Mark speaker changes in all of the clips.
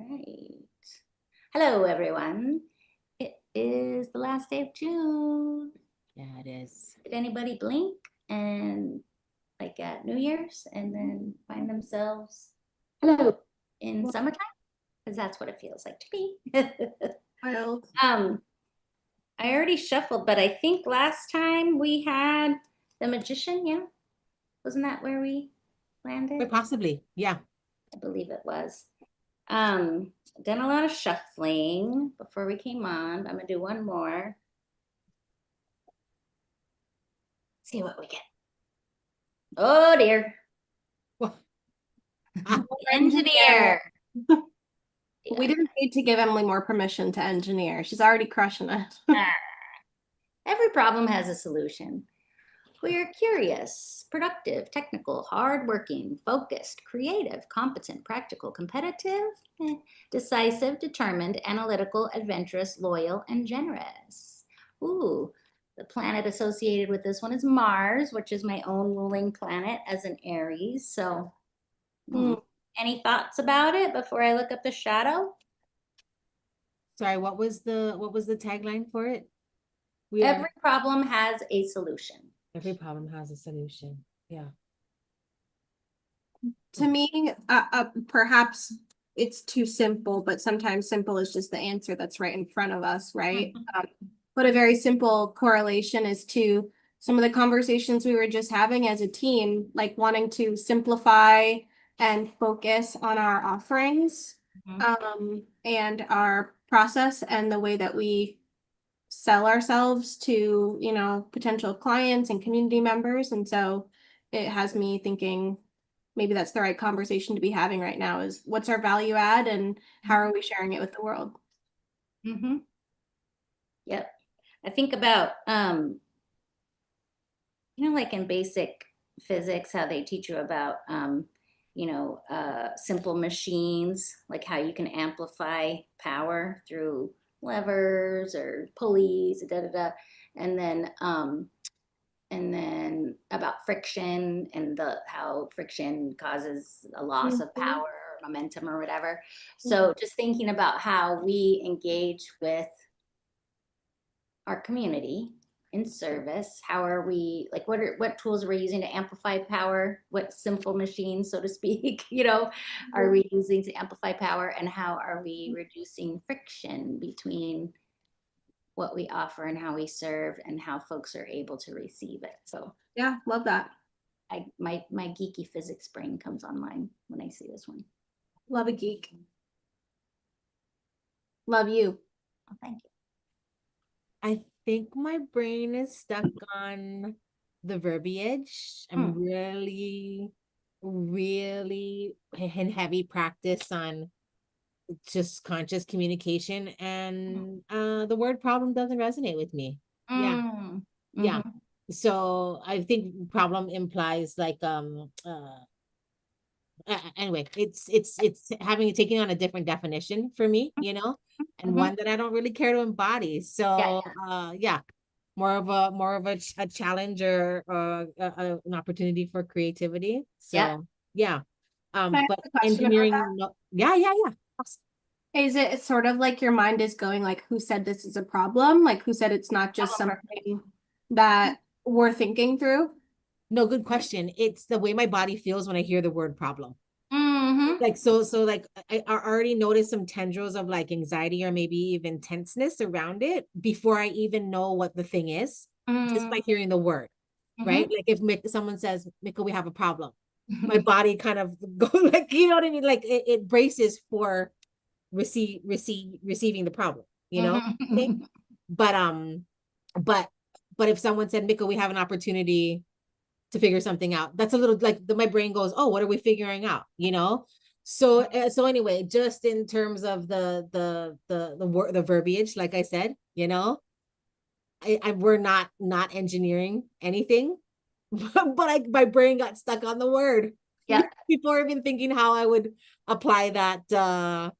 Speaker 1: right. Hello, everyone. It is the last day of June.
Speaker 2: Yeah, it is.
Speaker 1: Did anybody blink and like at New Year's and then find themselves hello in summertime? Because that's what it feels like to me.
Speaker 3: Wild.
Speaker 1: I already shuffled, but I think last time we had the magician. Yeah, wasn't that where we landed?
Speaker 2: Quite possibly, yeah.
Speaker 1: I believe it was. Done a lot of shuffling before we came on. I'm gonna do one more. See what we get. Oh dear.
Speaker 2: Well,
Speaker 1: Engineer.
Speaker 3: We didn't need to give Emily more permission to engineer. She's already crushing it.
Speaker 1: Every problem has a solution. We are curious, productive, technical, hardworking, focused, creative, competent, practical, competitive, decisive, determined, analytical, adventurous, loyal, and generous. Ooh, the planet associated with this one is Mars, which is my own ruling planet as an Aries. So, any thoughts about it before I look up the shadow?
Speaker 2: Sorry, what was the tagline for it?
Speaker 1: Every problem has a solution.
Speaker 2: Every problem has a solution. Yeah.
Speaker 3: To me, perhaps it's too simple, but sometimes simple is just the answer that's right in front of us, right? But a very simple correlation is to some of the conversations we were just having as a team, like wanting to simplify and focus on our offerings, and our process and the way that we sell ourselves to, potential clients and community members. And so it has me thinking maybe that's the right conversation to be having right now is what's our value add and how are we sharing it with the world?
Speaker 1: Yep. I think about, like in basic physics, how they teach you about, simple machines, like how you can amplify power through levers or pulleys, and then about friction and how friction causes a loss of power or momentum or whatever. So just thinking about how we engage with our community in service, how are we, like, what tools are we using to amplify power? What simple machines, so to speak, are we using to amplify power, and how are we reducing friction between what we offer and how we serve and how folks are able to receive it? So
Speaker 3: yeah, love that.
Speaker 1: My geeky physics brain comes online when I see this one.
Speaker 3: Love a geek. Love you.
Speaker 1: Oh, thank you.
Speaker 2: I think my brain is stuck on the verbiage. I'm really in heavy practice on just conscious communication, and the word problem doesn't resonate with me. Yeah. So I think problem implies like anyway, it's taking on a different definition for me, and one that I don't really care to embody. So yeah, more of a challenge or an opportunity for creativity. So yeah. But engineering, yeah.
Speaker 3: Is it sort of like your mind is going like, who said this is a problem? Like who said it's not just something that we're thinking through?
Speaker 2: No, good question. It's the way my body feels when I hear the word problem. Like, so like I already noticed some tendrils of like anxiety or maybe even tenseness around it before I even know what the thing is, just by hearing the word, right? Like if someone says, Mika, we have a problem, my body kind of go like, you know what I mean? Like it braces for receiving the problem, but if someone said, Mika, we have an opportunity to figure something out, that's a little like my brain goes, oh, what are we figuring out, so anyway, just in terms of the verbiage, like I said, we're not engineering anything, but my brain got stuck on the word before even thinking how I would apply the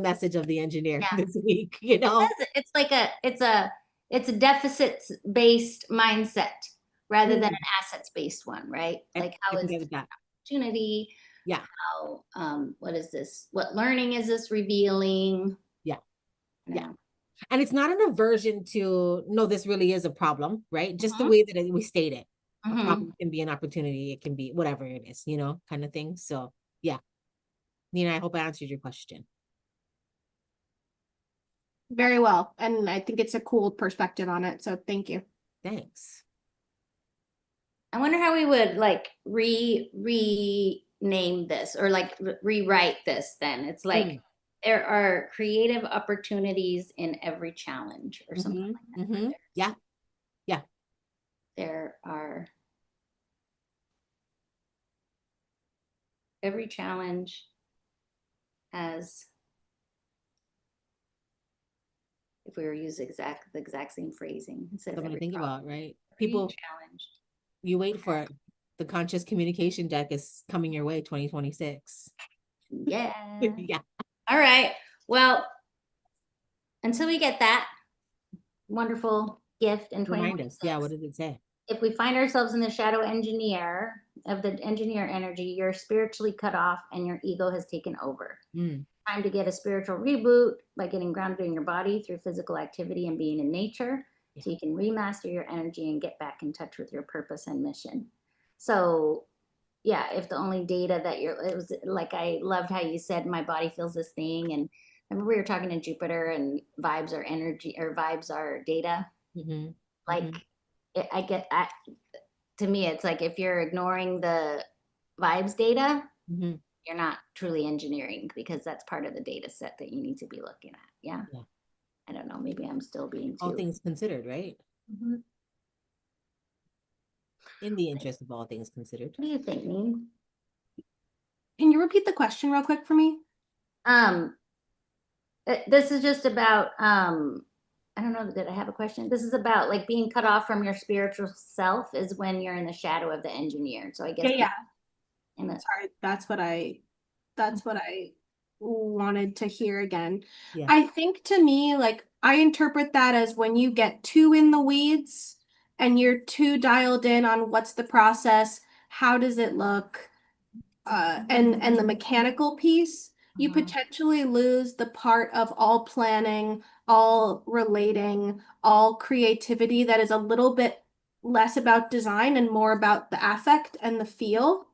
Speaker 2: message of the engineer this week.
Speaker 1: It's like it's a deficits based mindset rather than an assets based one, right? Like how is the opportunity
Speaker 2: Yeah.
Speaker 1: How, what is this? What learning is this revealing?
Speaker 2: Yeah.
Speaker 1: You
Speaker 2: Yeah.
Speaker 1: know.
Speaker 2: And it's not an aversion to, no, this really is a problem, right? Just the
Speaker 1: Mhm.
Speaker 2: way that we state it. A
Speaker 1: Mhm.
Speaker 2: problem can be an opportunity. It can be whatever it is, you know, kind of thing. So yeah. Nina, I hope I answered your question.
Speaker 3: Very well. And I think it's a cool perspective on it. So thank you.
Speaker 2: Thanks.
Speaker 1: I wonder how we would like rename this or like rewrite this then. It's like there are creative opportunities in every challenge or something like that.
Speaker 2: Yeah. Yeah.
Speaker 1: There are every challenge has, if we were to use the exact same phrasing instead of
Speaker 2: Something to
Speaker 1: every
Speaker 2: think
Speaker 1: problem,
Speaker 2: about, right?
Speaker 1: every
Speaker 2: People,
Speaker 1: challenge.
Speaker 2: you wait for it. The conscious communication deck is coming your way 2026.
Speaker 1: Yeah.
Speaker 2: Yeah.
Speaker 1: All right. Well, until we get that wonderful gift in
Speaker 2: Remind us.
Speaker 1: 2026,
Speaker 2: Yeah. What does it say?
Speaker 1: if we find ourselves in the shadow engineer of the engineer energy, you're spiritually cut off and your ego has taken over. Time to get a spiritual reboot by getting grounded in your body through physical activity and being in nature, so you can remaster your energy and get back in touch with your purpose and mission. So yeah, if the only data that it was like, I loved how you said my body feels this thing. And remember we were talking to Jupiter and vibes are energy, or vibes are data. Like to me, it's like if you're ignoring the vibes data, you're not truly engineering, because that's part of the data set that you need to be looking at. Yeah. I don't know. Maybe I'm still being too.
Speaker 2: All things considered, right? In the interest of all things considered.
Speaker 1: What do you think, Neen?
Speaker 3: Can you repeat the question real quick for me?
Speaker 1: This is just about I don't know that I have a question. This is about like being cut off from your spiritual self is when you're in the shadow of the engineer. So I guess
Speaker 3: Yeah.
Speaker 1: Sorry,
Speaker 3: that's what I wanted to hear again.
Speaker 2: Yeah.
Speaker 3: I think to me, like, I interpret that as when you get too in the weeds and you're too dialed in on what's the process, how does it look, and the mechanical piece, you potentially lose the part of all planning, all relating, all creativity that is a little bit less about design and more about the affect and the feel.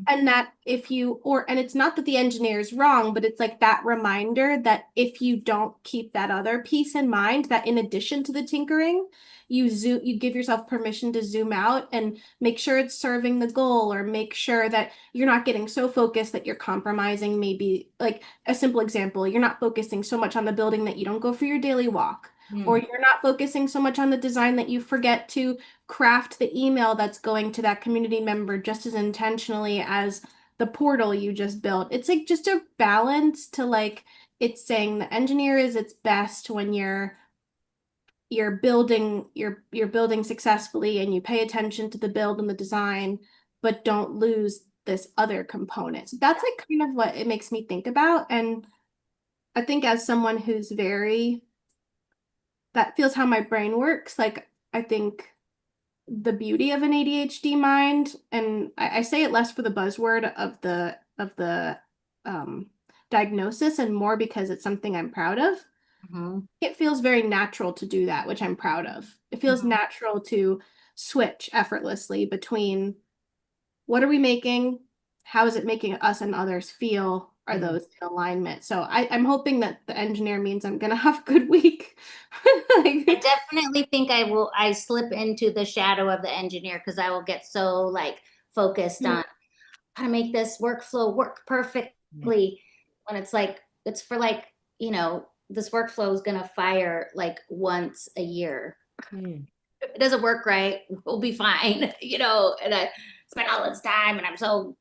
Speaker 3: And that if you, and it's not that the engineer is wrong, but it's like that reminder that if you don't keep that other piece in mind, that in addition to the tinkering, you give yourself permission to zoom out and make sure it's serving the goal, or make sure that you're not getting so focused that you're compromising. Maybe like a simple example, you're not focusing so much on the building that you don't go for your daily walk, or you're not focusing so much on the design that you forget to craft the email that's going to that community member just as intentionally as the portal you just built. It's like just a balance to, like, it's saying the engineer is its best when you're building successfully and you pay attention to the build and the design, but don't lose this other component. So that's like kind of what it makes me think about. And I think as someone who's that feels how my brain works, like, I think the beauty of an ADHD mind, and I say it less for the buzzword of the diagnosis and more because it's something I'm proud of. It feels very natural to do that, which I'm proud of. It feels natural to switch effortlessly between what are we making, how is it making us and others feel, are those in alignment. So I'm hoping that the engineer means I'm gonna have a good week.
Speaker 1: I definitely think I slip into the shadow of the engineer, because I will get so like focused on how to make this workflow work perfectly, when it's like, it's for like, this workflow is gonna fire like once a year. If it doesn't work right, we'll be fine, and I spent all this time and I'm so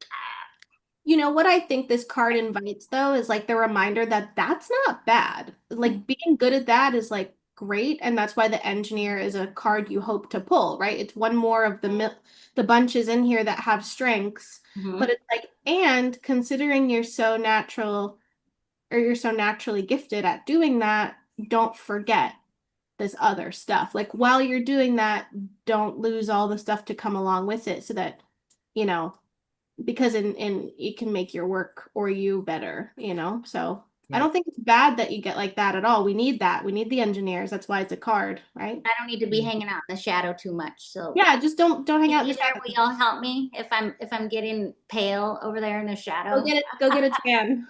Speaker 3: what I think this card invites, though, is like the reminder that that's not bad. Like, being good at that is like great, and that's why the engineer is a card you hope to pull, right? It's one more of the bunches in here that have strengths, but it's like, and considering you're so natural, or you're so naturally gifted at doing that, don't forget this other stuff. Like, while you're doing that, don't lose all the stuff to come along with it, so that, you know, because in it can make your work or you better, you know? So I
Speaker 2: Right.
Speaker 3: don't think it's bad that you get like that at all. We need that. We need the engineers. That's why it's a card, right?
Speaker 1: I don't need to be hanging out in the shadow too much. So
Speaker 3: Yeah, just don't hang out in the
Speaker 1: either
Speaker 3: shadow.
Speaker 1: will y'all help me if I'm getting pale over there in the shadow?
Speaker 3: Go get a tan.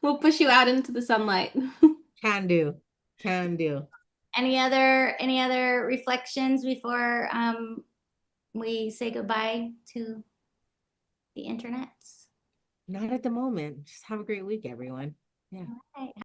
Speaker 3: We'll push you out into the sunlight.
Speaker 2: Can do. Can do.
Speaker 1: Any other reflections before we say goodbye to the internet?
Speaker 2: Not at the moment. Just have a great week, everyone. Yeah.
Speaker 1: All right.